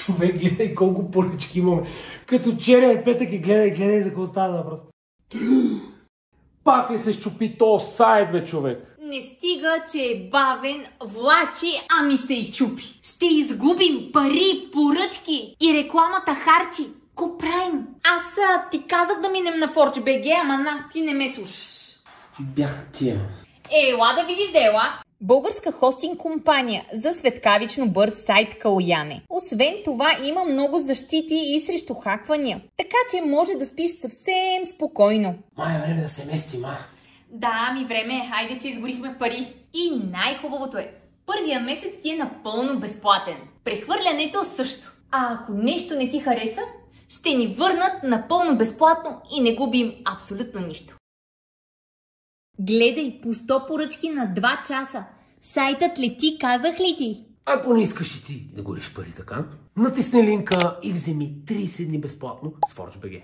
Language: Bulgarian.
Човек, гледай колко поръчки имаме. Като черен петък и гледай за какво става въпрос. Пак ли се щупи то сайт, бе, човек? Не стига, че е бавен, влачи, ами се и чупи. Ще изгубим пари, поръчки и рекламата харчи. Ко правим? Аз ти казах да минем на ForgeBG, ама ти не ме слушаш. Бяха тия. Ела да видиш дела. Българска хостинг компания за светкавично бърз сайт Калояне. Освен това има много защити и срещу хаквания. Така че може да спиш съвсем спокойно. Май, време да се местим, а? Да, ми време, хайде, че изгорихме пари. И най-хубавото е, първия месец ти е напълно безплатен. Прехвърлянето също. А ако нещо не ти хареса, ще ни върнат напълно безплатно и не губим абсолютно нищо. Гледай по 100 поръчки на 2 часа. Сайтът лети, казах ли ти? Ако не искаш и ти да гориш пари така, натисни линка и вземи 30 дни безплатно с ForgeBG.